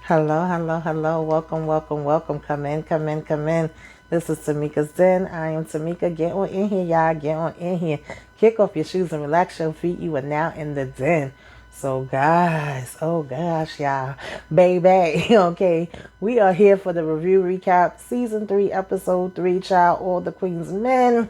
Hello, hello, hello. Welcome, welcome, welcome. Come in, come in, come in. This is Tamika's Den. I am Tamika. Get on in here, y'all. Get on in here. Kick off your shoes and relax your feet. You are now in the den. So, guys, oh gosh, y'all, baby, okay, we are here for the review recap, season 3, episode 3, child, all the Queen's Men.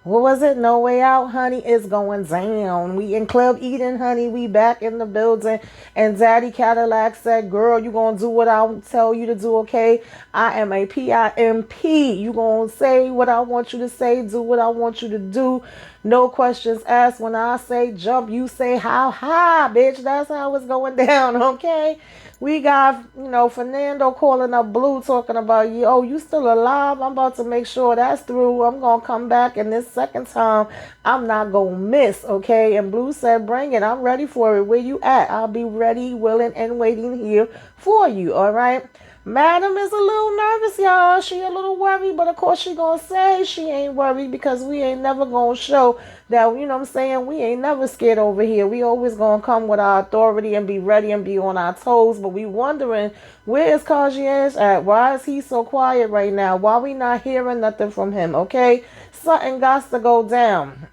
What was it? No Way Out, honey, is going down. We in Club Eden, honey. We back in the building. And Daddy Cadillac said, girl, you going to do what I tell you to do, okay? I am a PIMP. You going to say what I want you to say, do what I want you to do. No questions asked. When I say jump, you say how high, bitch. That's how it's going down, okay? We got, Fernando calling up Blue talking about, yo, you still alive? I'm about to make sure that's through. I'm going to come back, and this second time, I'm not going to miss, okay? And Blue said, bring it. I'm ready for it. Where you at? I'll be ready, willing, and waiting here for you, all right? Madam is a little nervous, y'all. She a little worried, but of course she gonna say she ain't worried because we ain't never gonna show that, what I'm saying, we ain't never scared over here. We always gonna come with our authority and be ready and be on our toes, but we wondering, where is Kajiash at? Why is he so quiet right now? Why we not hearing nothing from him, okay? Something got to go down.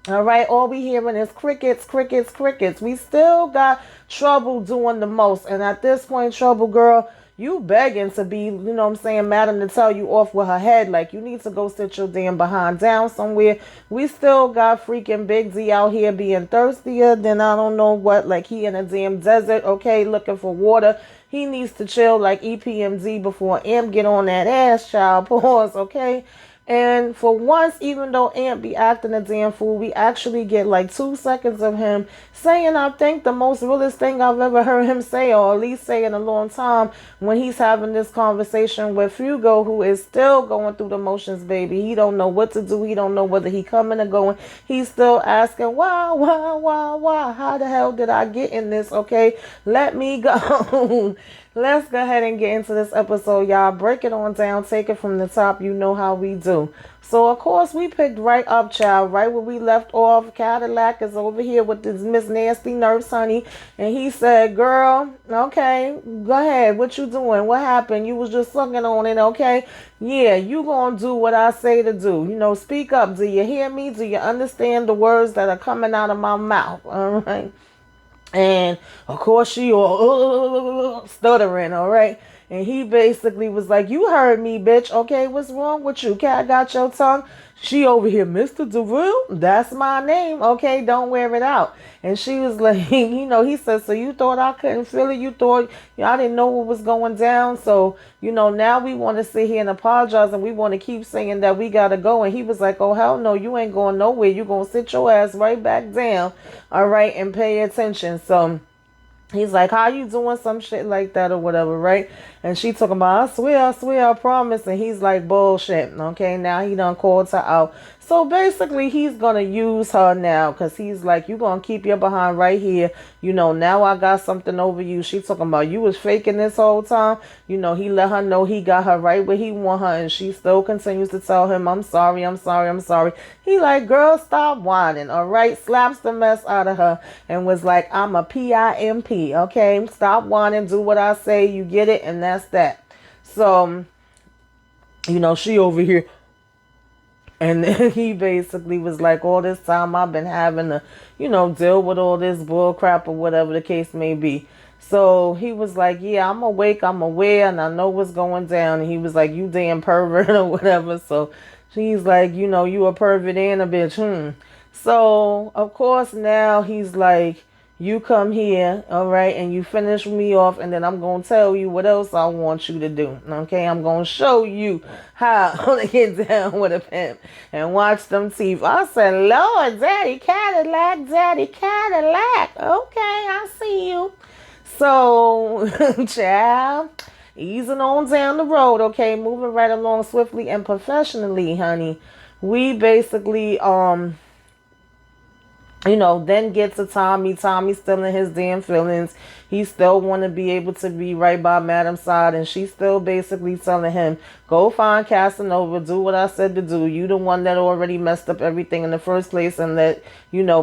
All right, all we hearing is crickets, crickets, crickets. We still got Trouble doing the most. And at this point, Trouble girl, you begging to be, madam, to tell you off with her head. Like, you need to go sit your damn behind down somewhere. We still got freaking Big D out here being thirstier than I don't know what. Like, he in a damn desert, okay, looking for water. He needs to chill like EPMD before Amp get on that ass, child. Pause, okay? And for once, even though Aunt be acting a damn fool, we actually get like 2 seconds of him saying, I think, the most realest thing I've ever heard him say, or at least say in a long time, when he's having this conversation with Fugo, who is still going through the motions, baby. He don't know what to do. He don't know whether he coming or going. He's still asking, why? How the hell did I get in this? Okay, let me go. Let's go ahead and get into this episode, y'all. Break it on down. Take it from the top. You know how we do. So, of course, we picked right up, child. Right where we left off. Cadillac is over here with this Miss Nasty Nurse, honey. And he said, girl, okay, go ahead. What you doing? What happened? You was just sucking on it, okay? Yeah, you gonna do what I say to do. Speak up. Do you hear me? Do you understand the words that are coming out of my mouth? All right. And of course she all stuttering, all right. And he basically was like, you heard me, bitch. Okay, what's wrong with you? Cat got your tongue? She over here, Mr. DeVille, that's my name. Okay, don't wear it out. And she was like, he said, so you thought I couldn't feel it? You thought I didn't know what was going down? So, now we want to sit here and apologize and we want to keep saying that we got to go. And he was like, oh, hell no, you ain't going nowhere. You going to sit your ass right back down, all right, and pay attention. So he's like, how you doing? Some shit like that or whatever, right? And she talking about, I swear, I promise. And he's like, bullshit. Okay, now he done called her out. So basically, he's going to use her now because he's like, you going to keep your behind right here. Now I got something over you. She talking about, you was faking this whole time. He let her know he got her right where he want her. And she still continues to tell him, I'm sorry. He like, girl, stop whining, all right? Slaps the mess out of her and was like, I'm a PIMP, okay? Stop whining, do what I say, you get it, and that's that. So, she over here. And then he basically was like, all this time I've been having to, deal with all this bull crap or whatever the case may be. So he was like, yeah, I'm awake, I'm aware, and I know what's going down. And he was like, you damn pervert or whatever. So she's like, you a pervert and a bitch. So, of course, now he's like, you come here, all right, and you finish me off, and then I'm going to tell you what else I want you to do, okay? I'm going to show you how to get down with a pimp and watch them teeth. I said, Lord, Daddy Cadillac, okay, I see you. So, child, easing on down the road, okay, moving right along swiftly and professionally, honey. We basically, then get to Tommy. Tommy's still in his damn feelings. He still want to be able to be right by Madam's side. And she's still basically telling him, go find Casanova. Do what I said to do. You the one that already messed up everything in the first place and let,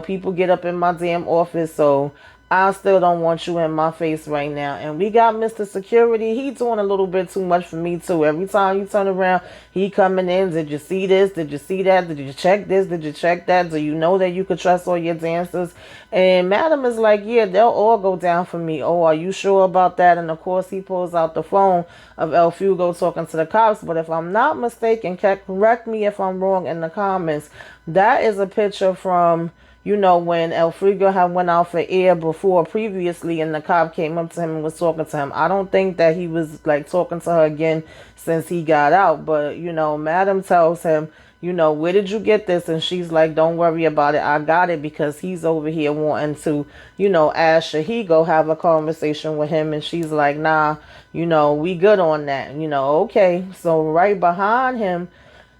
people get up in my damn office. So I still don't want you in my face right now. And we got Mr. Security. He doing a little bit too much for me too. Every time you turn around, he coming in. Did you see this? Did you see that? Did you check this? Did you check that? Do you know that you could trust all your dancers? And Madam is like, yeah, they'll all go down for me. Oh, are you sure about that? And of course, he pulls out the phone of El Fugo talking to the cops. But if I'm not mistaken, correct me if I'm wrong in the comments, that is a picture from, you know, when El Frigo had went out for air before previously, and the cop came up to him and was talking to him. I don't think that he was like talking to her again since he got out. But, you know, Madam tells him, you know, where did you get this? And she's like, don't worry about it. I got it, because he's over here wanting to, you know, ask should he go have a conversation with him. And she's like, nah, you know, we good on that. You know, okay. So right behind him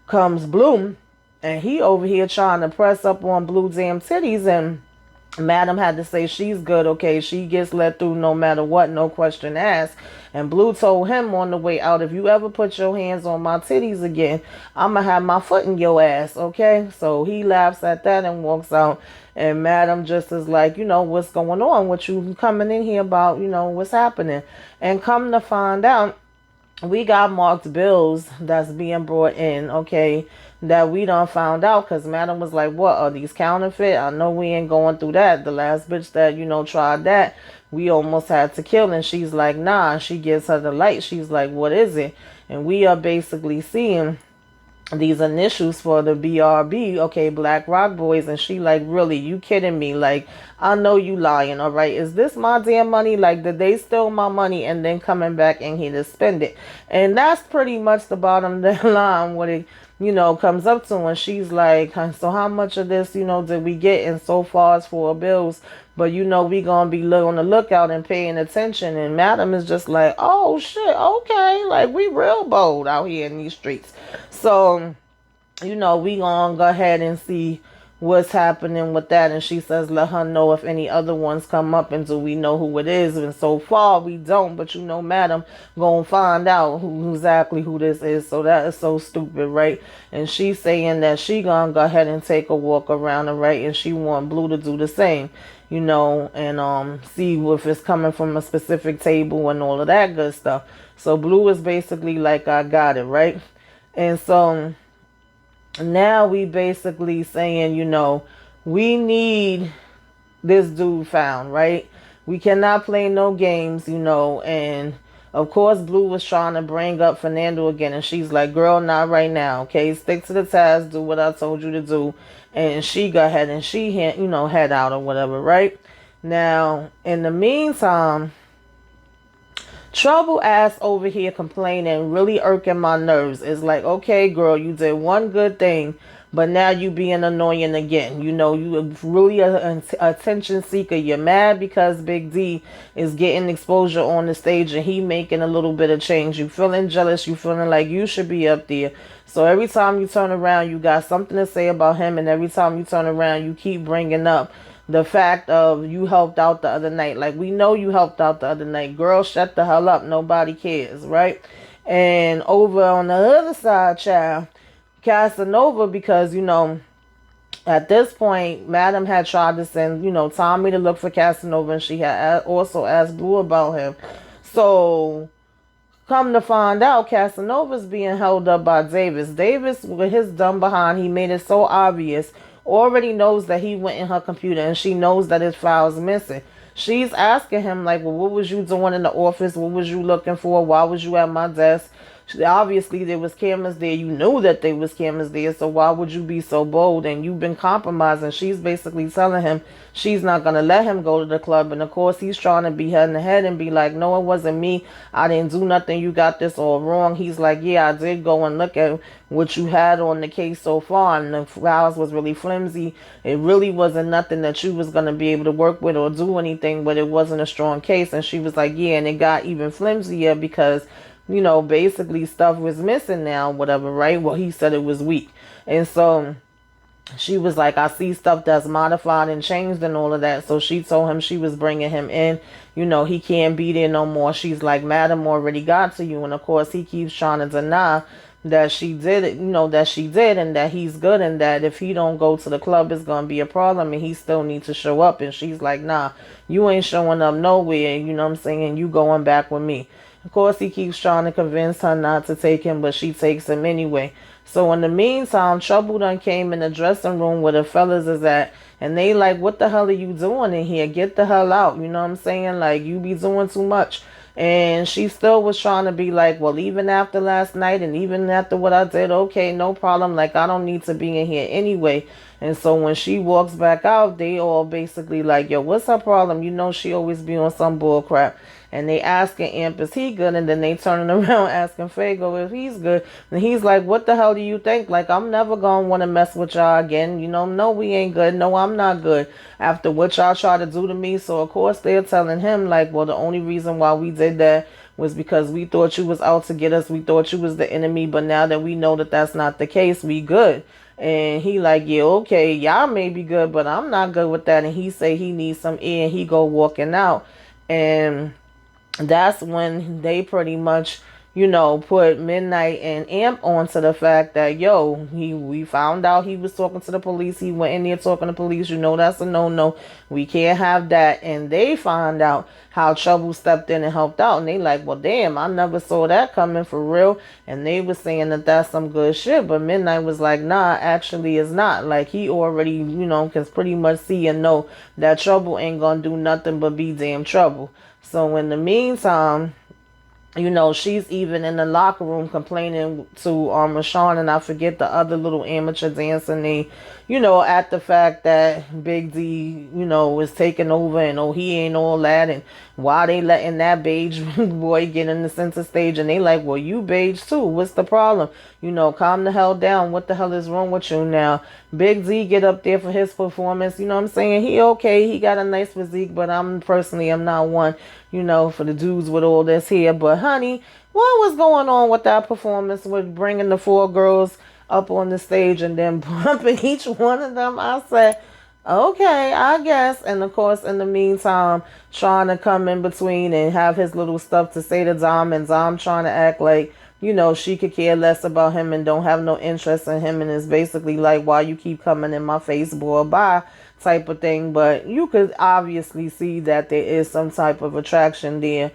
comes Bloom. And he over here trying to press up on Blue damn titties, and Madam had to say she's good, okay? She gets let through no matter what, no question asked. And Blue told him on the way out, if you ever put your hands on my titties again, I'm going to have my foot in your ass, okay? So he laughs at that and walks out. And Madam just is like, you know, what's going on? What you coming in here about? You know, what's happening? And come to find out, we got marked bills that's being brought in, okay, that we done found out, because Madam was like, what, are these counterfeit? I know we ain't going through that. The last bitch that, you know, tried that, we almost had to kill. And she's like, nah. She gives her the light. She's like, what is it? And we are basically seeing these initials for the BRB, okay, Black Rock Boys. And she like, really, you kidding me? Like, I know you lying, all right? Is this my damn money? Like, did they steal my money and then coming back in here to spend it? And that's pretty much the bottom of the line, what it, you know, comes up to. And she's like, so how much of this, you know, did we get? And so far as for bills, but you know, we gonna be on the lookout and paying attention. And Madam is just like, oh shit, okay, like we real bold out here in these streets. So, you know, we gonna go ahead and see what's happening with that. And she says, let her know if any other ones come up, and do we know who it is? And so far we don't, but you know, Madam gonna find out exactly who this is. So that is so stupid, right? And she's saying that she gonna go ahead and take a walk around her, right? And she want Blue to do the same, you know, and see if it's coming from a specific table and all of that good stuff. So Blue is basically like, I got it, right? And so now we basically saying, you know, we need this dude found, right? We cannot play no games, you know. And of course, Blue was trying to bring up Fernando again, and she's like, girl, not right now, okay? Stick to the task, do what I told you to do. And she go ahead and she, you know, head out or whatever, right? Now, in the meantime, Trouble ass over here complaining, really irking my nerves. It's like, okay, girl, you did one good thing, but now you being annoying again. You know, you really an attention seeker. You're mad because Big D is getting exposure on the stage and he making a little bit of change. You feeling jealous. You feeling like you should be up there. So every time you turn around, you got something to say about him. And every time you turn around, you keep bringing up the fact of you helped out the other night. Like, we know you helped out the other night. Girl, shut the hell up. Nobody cares, right? And over on the other side, child, Casanova, because, you know, at this point, Madam had tried to send, you know, Tommy to look for Casanova, and she had also asked Blue about him. So, come to find out, Casanova's being held up by Davis. Davis, with his dumb behind, he made it so obvious, already knows that he went in her computer, and she knows that his file's missing. She's asking him, like, well, what was you doing in the office? What was you looking for? Why was you at my desk? Obviously, there was cameras there. You knew that there was cameras there, so why would you be so bold? And you've been compromising. She's basically telling him she's not going to let him go to the club. And, of course, he's trying to be head in the head and be like, no, it wasn't me. I didn't do nothing. You got this all wrong. He's like, yeah, I did go and look at what you had on the case so far, and the files was really flimsy. It really wasn't nothing that you was going to be able to work with or do anything, but it wasn't a strong case. And she was like, yeah, and it got even flimsier because, you know, basically stuff was missing now, whatever, right? Well, he said it was weak. And so she was like, I see stuff that's modified and changed and all of that. So she told him she was bringing him in. You know, he can't be there no more. She's like, Madam already got to you. And, of course, he keeps trying to deny. that she did it, that she did, and that he's good, and that if he don't go to the club, it's gonna be a problem, and he still needs to show up. And she's like, nah, you ain't showing up nowhere. You know what I'm saying? You going back with me. Of course, he keeps trying to convince her not to take him, but she takes him anyway. So in the meantime, trouble done came in the dressing room where the fellas is at, and they like, what the hell are you doing in here? Get the hell out. You know what I'm saying? Like, you be doing too much. And she still was trying to be like, well, even after last night and even after what I did, okay, no problem. Like, I don't need to be in here anyway. And so when she walks back out, they all basically like, yo, what's her problem? She always be on some bull crap. And they asking Imp, is he good? And then they turning around asking Fago if he's good. And he's like, what the hell do you think? Like, I'm never going to want to mess with y'all again. No, we ain't good. No, I'm not good. After what y'all try to do to me. So, of course, they're telling him, like, well, the only reason why we did that was because we thought you was out to get us. We thought you was the enemy. But now that we know that that's not the case, we good. And he like, yeah, okay, y'all may be good, but I'm not good with that. And he say he needs some air, and he go walking out. And that's when they pretty much, put Midnight and Amp onto the fact that, yo, we found out he was talking to the police. He went in there talking to police. That's a no-no. We can't have that. And they find out how Trouble stepped in and helped out. And they like, well, damn, I never saw that coming for real. And they were saying that that's some good shit. But Midnight was like, nah, actually it's not. Like, he already, can pretty much see and know that Trouble ain't gonna do nothing but be damn trouble. So in the meantime, she's even in the locker room complaining to Rashawn, and I forget the other little amateur dancer name, at the fact that Big D, is taking over, and he ain't all that, and why they letting that beige boy get in the center stage. And they like, well, you beige too, what's the problem? Calm the hell down. What the hell is wrong with you now? Big D get up there for his performance. You know what I'm saying? He okay. He got a nice physique, but I'm not one, for the dudes with all this here. But honey, what was going on with that performance with bringing the 4 girls up on the stage and then bumping each one of them? I said, okay, I guess. And of course, in the meantime, trying to come in between and have his little stuff to say to Dom, and Dom trying to act like, she could care less about him and don't have no interest in him, and is basically like, why you keep coming in my face, boy, bye, type of thing. But you could obviously see that there is some type of attraction there,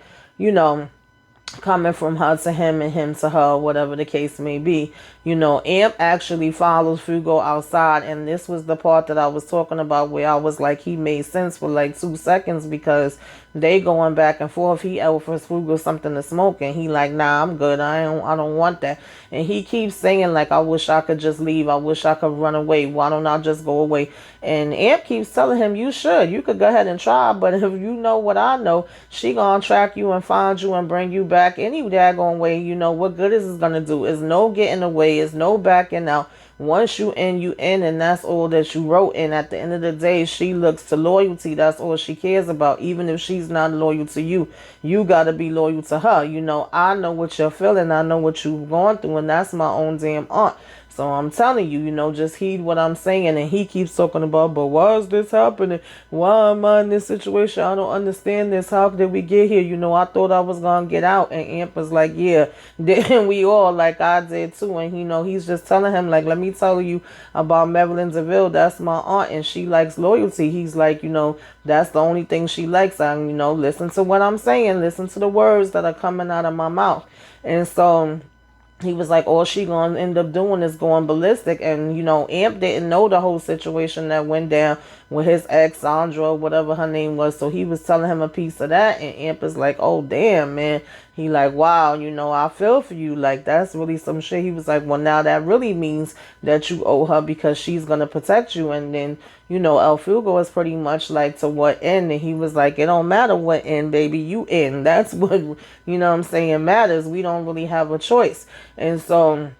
coming from her to him and him to her, whatever the case may be. Amp actually follows Fugo outside, and this was the part that I was talking about where I was like, he made sense for like 2 seconds, because they going back and forth. He offers Fugo something to smoke, and he like, nah, I'm good. I don't want that. And he keeps saying like, I wish I could just leave. I wish I could run away. Why don't I just go away? And Amp keeps telling him, you should. You could go ahead and try, but if you know what I know, she gonna track you and find you and bring you back any daggone way. What good is this gonna do? Is no getting away. Is no backing out. Once you in, and that's all that you wrote. And at the end of the day, she looks to loyalty. That's all she cares about. Even if she's not loyal to you, you got to be loyal to her. I know what you're feeling. I know what you've gone through, and that's my own damn aunt. So I'm telling you, just heed what I'm saying. And he keeps talking about, but why is this happening? Why am I in this situation? I don't understand this. How did we get here? I thought I was going to get out. And Amp was like, yeah, then we all, like I did too. And, he's just telling him, like, let me tell you about Marilyn DeVille. That's my aunt, and she likes loyalty. He's like, that's the only thing she likes. Listen to what I'm saying. Listen to the words that are coming out of my mouth. And so he was like, all she gonna end up doing is going ballistic. And Amp didn't know the whole situation that went down with his ex Sandra, whatever her name was. So he was telling him a piece of that, and Amp is like, oh damn, man. He like, wow, I feel for you. Like, that's really some shit. He was like, well, now that really means that you owe her, because she's gonna protect you. And then El Fugo is pretty much like, to what end? And he was like, it don't matter what end, baby, you in. That's what I'm saying matters. We don't really have a choice. And so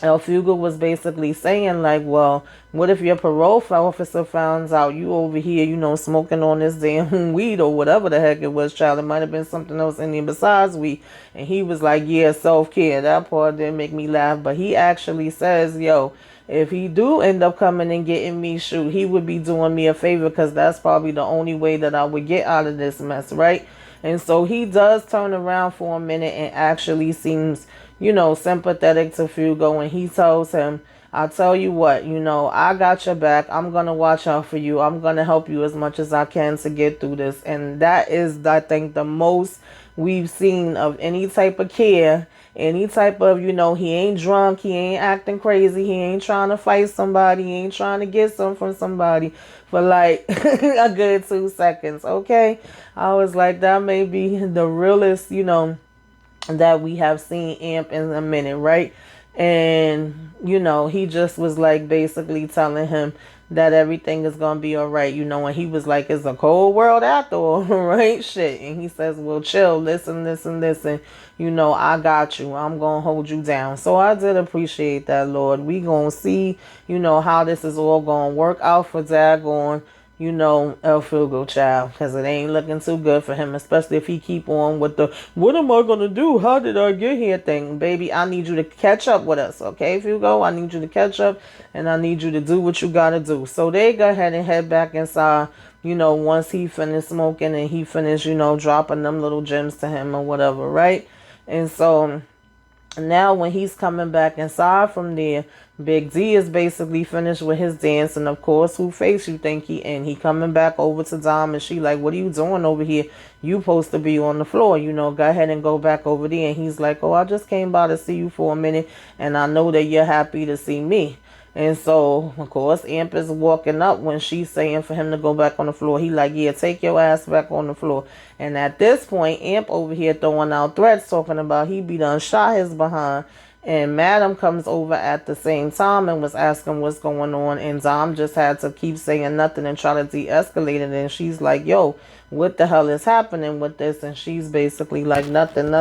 El Fugo was basically saying like, well, what if your parole officer finds out you over here, smoking on this damn weed or whatever the heck it was, child? It might have been something else in there besides weed. And he was like, yeah, self-care. That part didn't make me laugh. But he actually says, yo, if he do end up coming and getting me, shoot, he would be doing me a favor, because that's probably the only way that I would get out of this mess, right? And so he does turn around for a minute and actually seems, sympathetic to Fugo, and he tells him, I tell you what, I got your back. I'm going to watch out for you. I'm going to help you as much as I can to get through this. And that is, I think, the most we've seen of any type of care, any type of, he ain't drunk, he ain't acting crazy, he ain't trying to fight somebody, he ain't trying to get some from somebody for like a good 2 seconds, okay? I was like, that may be the realest, that we have seen Amp in a minute, right? And he just was like basically telling him that everything is gonna be all right, and he was like, it's a cold world after all, right? Shit. And he says, well, chill, listen, I got you, I'm gonna hold you down. So I did appreciate that, Lord. We gonna see, how this is all gonna work out for Dagon, El Fugo child, because it ain't looking too good for him, especially if he keep on with the what am I gonna do, how did I get here thing. Baby, I need you to catch up with us, okay, Fugo? I need you to catch up, and I need you to do what you gotta do. So they go ahead and head back inside, once he finished smoking and he finished, dropping them little gems to him or whatever, right? And so now when he's coming back inside from there, Big D is basically finished with his dance, and of course, who face you think he in? He coming back over to Dom, and she like, what are you doing over here? You supposed to be on the floor, go ahead and go back over there. And he's like, oh, I just came by to see you for a minute, and I know that you're happy to see me. And so, of course, Amp is walking up when she's saying for him to go back on the floor. He like, yeah, take your ass back on the floor. And at this point, Amp over here throwing out threats, talking about he be done shot his behind. And Madam comes over at the same time and was asking what's going on. And Dom just had to keep saying nothing and try to de-escalate it. And she's like, yo, what the hell is happening with this? And she's basically like, nothing.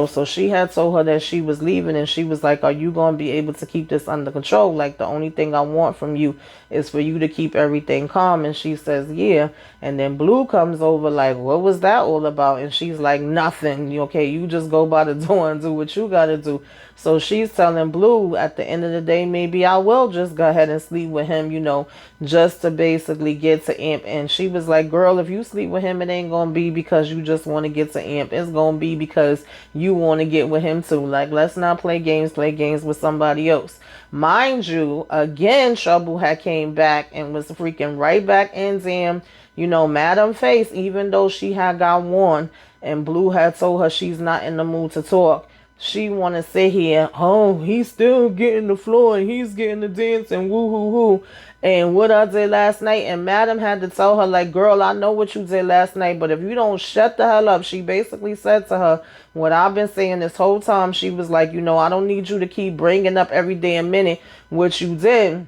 So she had told her that she was leaving, and she was like, are you going to be able to keep this under control? Like, the only thing I want from you is for you to keep everything calm. And she says, yeah. And then Blue comes over like, what was that all about? And she's like, nothing. Okay, you just go by the door and do what you got to do. So she's telling Blue, at the end of the day, maybe I will just go ahead and sleep with him, just to basically get to Amp. And she was like, girl, if you sleep with him, it ain't going to be because you just want to get to Amp. It's going to be because you want to get with him too. Like, let's not play games with somebody else. Mind you, again, Trouble had came back and was freaking right back in damn, Madam Face, even though she had got warned and Blue had told her she's not in the mood to talk. She want to sit here, oh, he's still getting the floor and he's getting the dance and woo-hoo-hoo. And what I did last night, and Madam had to tell her, like, girl, I know what you did last night, but if you don't shut the hell up, she basically said to her, what I've been saying this whole time, she was like, I don't need you to keep bringing up every damn minute what you did.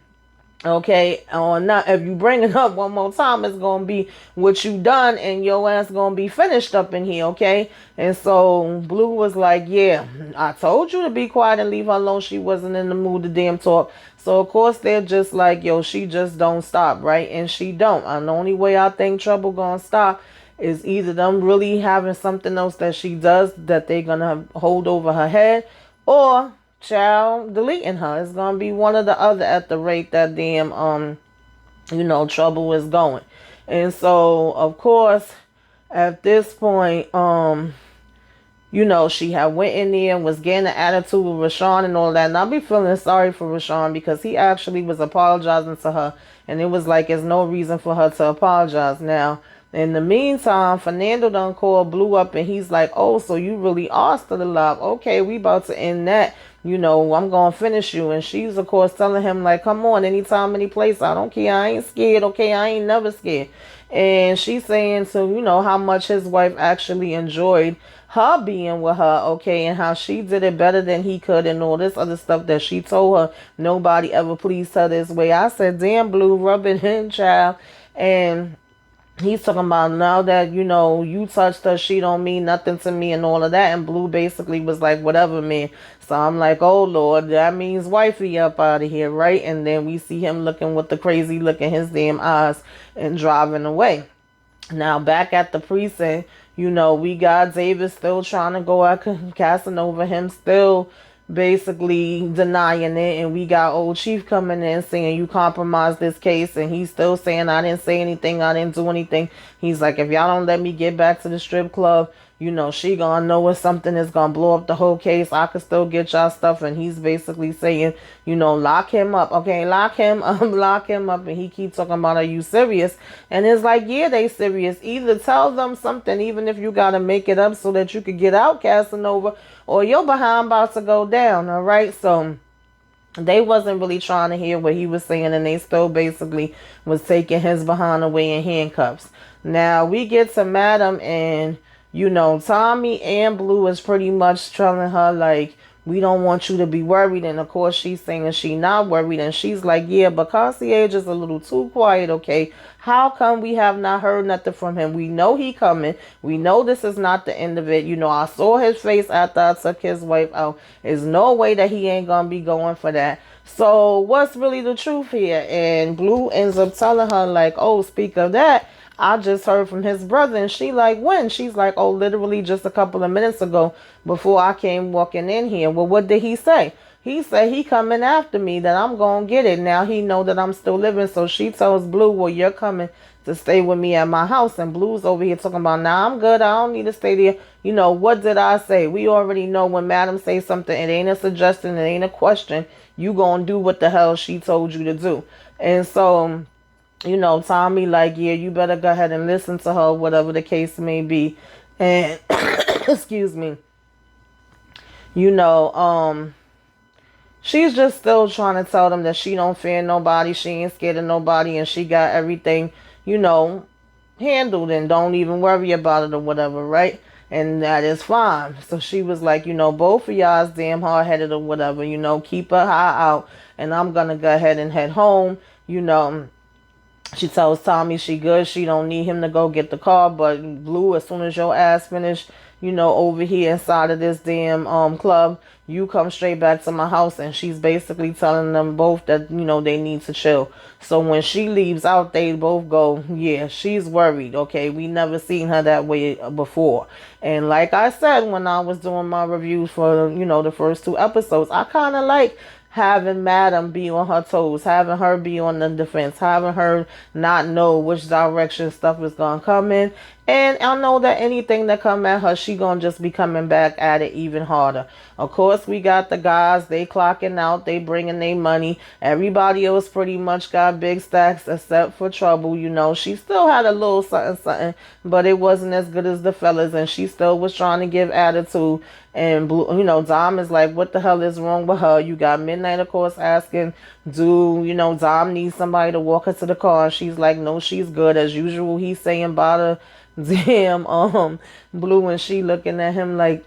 Okay, or not, if you bring it up one more time, it's gonna be what you done, and your ass gonna be finished up in here, okay? And so Blue was like, yeah, I told you to be quiet and leave her alone. She wasn't in the mood to damn talk. So of course they're just like, yo, she just don't stop, right? And she don't. And the only way I think Trouble gonna stop is either them really having something else that she does that they're gonna hold over her head, or child deleting her. It's gonna be one or the other at the rate that damn Trouble is going. And so of course at this point she had went in there and was getting an attitude with Rashawn and all that. And I'll be feeling sorry for Rashawn, because he actually was apologizing to her, and it was like there's no reason for her to apologize. Now in the meantime, Fernando done called Blue up, and he's like, oh, so you really are still alive. Okay, we about to end that. I'm going to finish you. And she's, of course, telling him, like, come on, anytime, any place. I don't care. I ain't scared. Okay, I ain't never scared. And she's saying to, how much his wife actually enjoyed her being with her, okay, and how she did it better than he could and all this other stuff that she told her. Nobody ever pleased her this way. I said, damn, Blue, rub it in, child. And he's talking about now that, you touched her, she don't mean nothing to me and all of that. And Blue basically was like, whatever, man. So I'm like, oh, Lord, that means wifey up out of here, right? And then we see him looking with the crazy look in his damn eyes and driving away. Now, back at the precinct, we got David still trying to go at Casanova, him still basically denying it, and we got old Chief coming in saying you compromised this case, and he's still saying I didn't say anything, I didn't do anything. He's like, if y'all don't let me get back to the strip club, She gonna know if something is gonna blow up the whole case. I could still get y'all stuff. And he's basically saying, lock him up. Okay, lock him up, lock him up. And he keeps talking about, are you serious? And it's like, yeah, they serious. Either tell them something, even if you gotta make it up so that you could get out, Casanova, or your behind about to go down. All right, so they wasn't really trying to hear what he was saying, and they still basically was taking his behind away in handcuffs. Now we get to Madam, and Tommy and Blue is pretty much telling her like, we don't want you to be worried. And of course she's saying she not worried, and she's like, yeah, but Concierge is a little too quiet. Okay, how come we have not heard nothing from him? We know he coming. We know this is not the end of it. I saw his face after I took his wife out. There's no way that he ain't gonna be going for that. So what's really the truth here? And Blue ends up telling her like, oh, speak of that, I just heard from his brother. And she like, when? She's like, oh, literally just a couple of minutes ago, before I came walking in here. Well, what did he say? He said he coming after me, that I'm gonna get it. Now he know that I'm still living. So she tells Blue, well, you're coming to stay with me at my house. And Blue's over here talking about, nah, I'm good, I don't need to stay there. What did I say? We already know when Madam says something, it ain't a suggestion, it ain't a question. You gonna do what the hell she told you to do. And so Tommy like, yeah, you better go ahead and listen to her, whatever the case may be. And excuse me, she's just still trying to tell them that she don't fear nobody, she ain't scared of nobody, and she got everything, handled, and don't even worry about it or whatever, right? And that is fine. So she was like, both of y'all is damn hard-headed or whatever, keep her eye out, and I'm gonna go ahead and head home. She tells Tommy she good, she don't need him to go get the car, but Blue, as soon as your ass finish, over here inside of this damn club, you come straight back to my house. And she's basically telling them both that, they need to chill. So when she leaves out, they both go, yeah, she's worried. Okay, we never seen her that way before. And like I said, when I was doing my reviews for, the first 2 episodes, I kind of like having Madam be on her toes, having her be on the defense, having her not know which direction stuff is going to come in. And I know that anything that come at her, she going to just be coming back at it even harder. Of course, we got the guys, they clocking out, they bringing their money. Everybody else pretty much got big stacks except for Trouble. She still had a little something, but it wasn't as good as the fellas, and she still was trying to give attitude. And Blue, Dom is like, what the hell is wrong with her? You got Midnight, of course, asking, Dom needs somebody to walk her to the car. And she's like, no, she's good. As usual, he's saying bye to damn Blue, and she looking at him like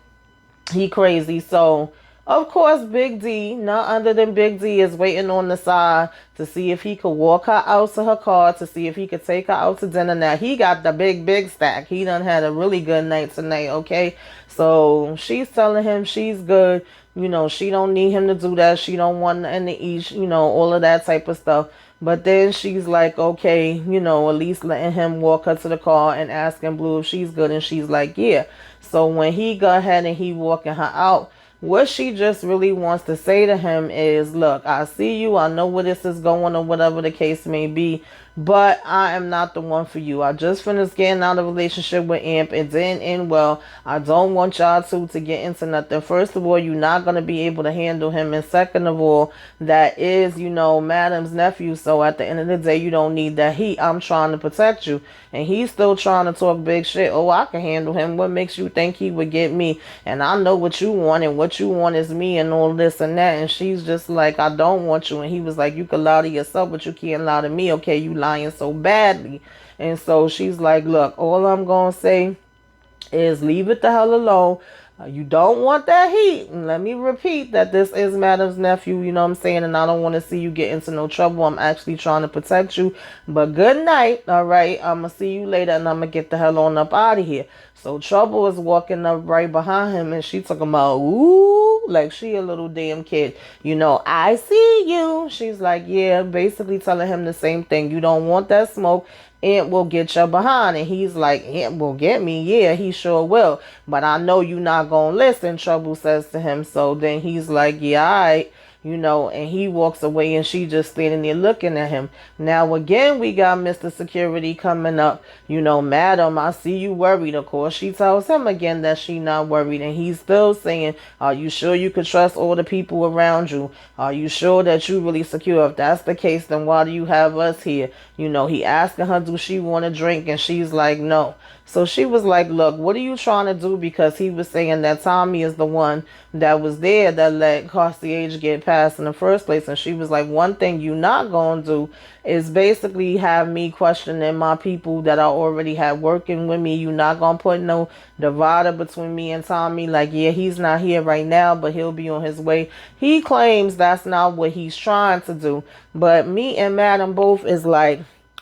he crazy. So of course Big D, none other than Big D, is waiting on the side to see if he could walk her out to her car, to see if he could take her out to dinner. Now he got the big stack. He done had a really good night tonight. Okay, so she's telling him she's good. She don't need him to do that. She don't want nothing to eat, all of that type of stuff. But then she's like, okay, at least letting him walk her to the car and asking Blue if she's good. And she's like, yeah. So when he go ahead and he walking her out, what she just really wants to say to him is, look, I see you. I know where this is going or whatever the case may be. But I am not the one for you. I just finished getting out of a relationship with Amp. It didn't end well. I don't want y'all two to get into nothing. First of all, you're not going to be able to handle him. And second of all, that is, Madam's nephew. So at the end of the day, you don't need that heat. I'm trying to protect you. And he's still trying to talk big shit. Oh, I can handle him. What makes you think he would get me? And I know what you want, and what you want is me and all this and that. And she's just like, I don't want you. And he was like, you can lie to yourself, but you can't lie to me. Okay, you lying so badly. And so she's like, look, all I'm gonna say is leave it the hell alone. You don't want that heat. And let me repeat that this is Madam's nephew, you know what I'm saying? And I don't want to see you get into no trouble. I'm actually trying to protect you. But good night, all right? I'm going to see you later, and I'm going to get the hell on up out of here. So Trouble is walking up right behind him, and she talking about, ooh, like she a little damn kid. I see you. She's like, yeah, basically telling him the same thing. You don't want that smoke. It will get you behind. And he's like, it will get me. Yeah, he sure will. But I know you not going to listen, Trouble says to him. So then he's like, yeah, all right. and he walks away and she just standing there looking at him. Now again, we got Mr. Security coming up. Madam, I see you worried. Of course, she tells him again that she not worried, and he's still saying, are you sure you could trust all the people around you? Are you sure that you really secure? If that's the case, then why do you have us here? He asking her, do she want to drink? And she's like, no. So she was like, look, what are you trying to do? Because he was saying that Tommy is the one that was there that let Concierge get past in the first place. And she was like, one thing you not going to do is basically have me questioning my people that I already had working with me. You not going to put no divider between me and Tommy. Like, yeah, he's not here right now, but he'll be on his way. He claims that's not what he's trying to do. But me and Madam both is like,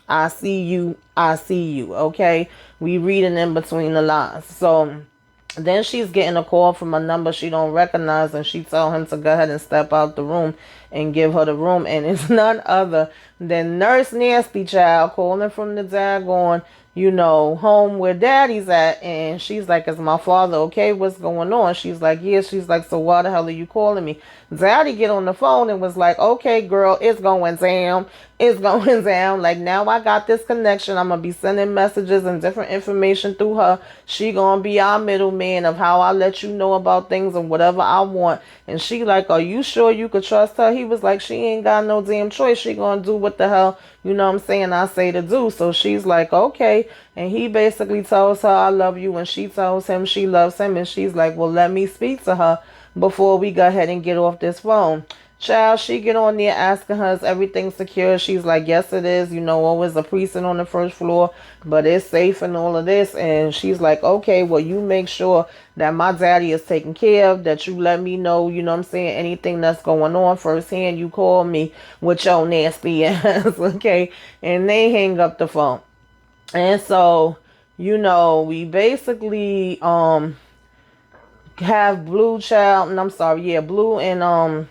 I see you, okay? We reading in between the lines. So then she's getting a call from a number she don't recognize, and she tell him to go ahead and step out the room and give her the room. And it's none other than Nurse Nasty Child calling from the daggone, home where daddy's at. And she's like, is my father okay? What's going on? She's like, yeah. She's like, so why the hell are you calling me? Daddy get on the phone and was like, okay, girl, it's going down. It's going down. Like, now I got this connection. I'm going to be sending messages and different information through her. She going to be our middleman of how I let you know about things and whatever I want. And she like, are you sure you could trust her? He was like, she ain't got no damn choice. She going to do what the hell, I'm saying, I say to do. So she's like, okay. And he basically tells her, I love you. And she tells him she loves him. And she's like, well, let me speak to her before we go ahead and get off this phone. Child, she get on there asking her, is everything secure? She's like, yes, it is. Always a precinct on the first floor, but it's safe and all of this. And she's like, okay, well, you make sure that my daddy is taken care of, that you let me know, anything that's going on firsthand. You call me with your nasty ass, okay? And they hang up the phone. And so, we basically have Blue and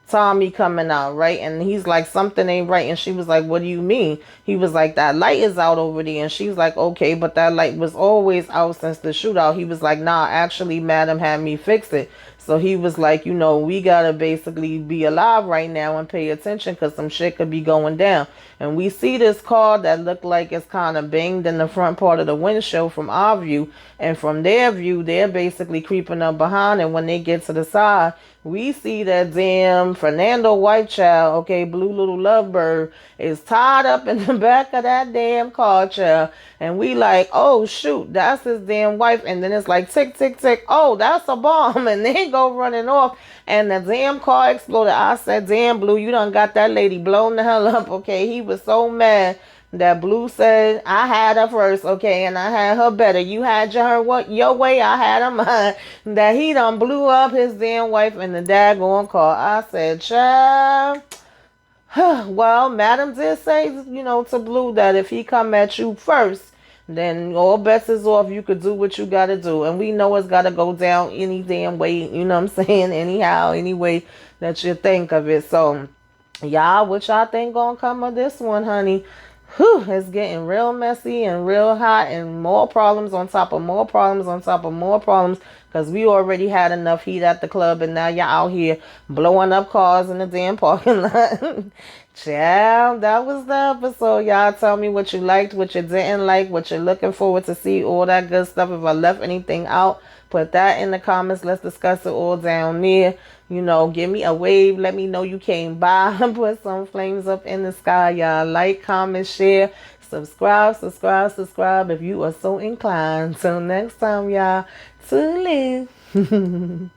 Tommy coming out, right? And he's like, something ain't right. And she was like, what do you mean? He was like, that light is out over there. And she's like, okay, but that light was always out since the shootout. He was like, nah, actually, Madam had me fix it. So he was like, we gotta basically be alive right now and pay attention, because some shit could be going down. And we see this car that looked like it's kind of banged in the front part of the windshield from our view. And from their view, they're basically creeping up behind. And when they get to the side, we see that damn Fernando White Child, okay, Blue Little Lovebird, is tied up in the back of that damn car, child. And we like, oh, shoot, that's his damn wife. And then it's like, tick, tick, tick. Oh, that's a bomb. And they go running off. And the damn car exploded. I said, damn, Blue, you done got that lady blown the hell up, okay? He was so mad that Blue said, I had her first, okay, and I had her better. You had your way, I had her mine. That he done blew up his damn wife in the daggone car. I said, child. Well, Madam did say, to Blue that if he come at you first, then all bets is off. You could do what you got to do. And we know it's got to go down any damn way, anyhow, any way that you think of it. So, y'all, what y'all think gonna come of this one, honey? It's getting real messy and real hot, and more problems on top of more problems on top of more problems, because we already had enough heat at the club, and now y'all out here blowing up cars in the damn parking lot. Child, that was the episode. Y'all tell me what you liked, what you didn't like, what you're looking forward to see, all that good stuff. If I left anything out, put that in the comments. Let's discuss it all down there. Give me a wave. Let me know you came by. Put some flames up in the sky, y'all. Like, comment, share, subscribe if you are so inclined. Till next time, y'all. Toodaloo.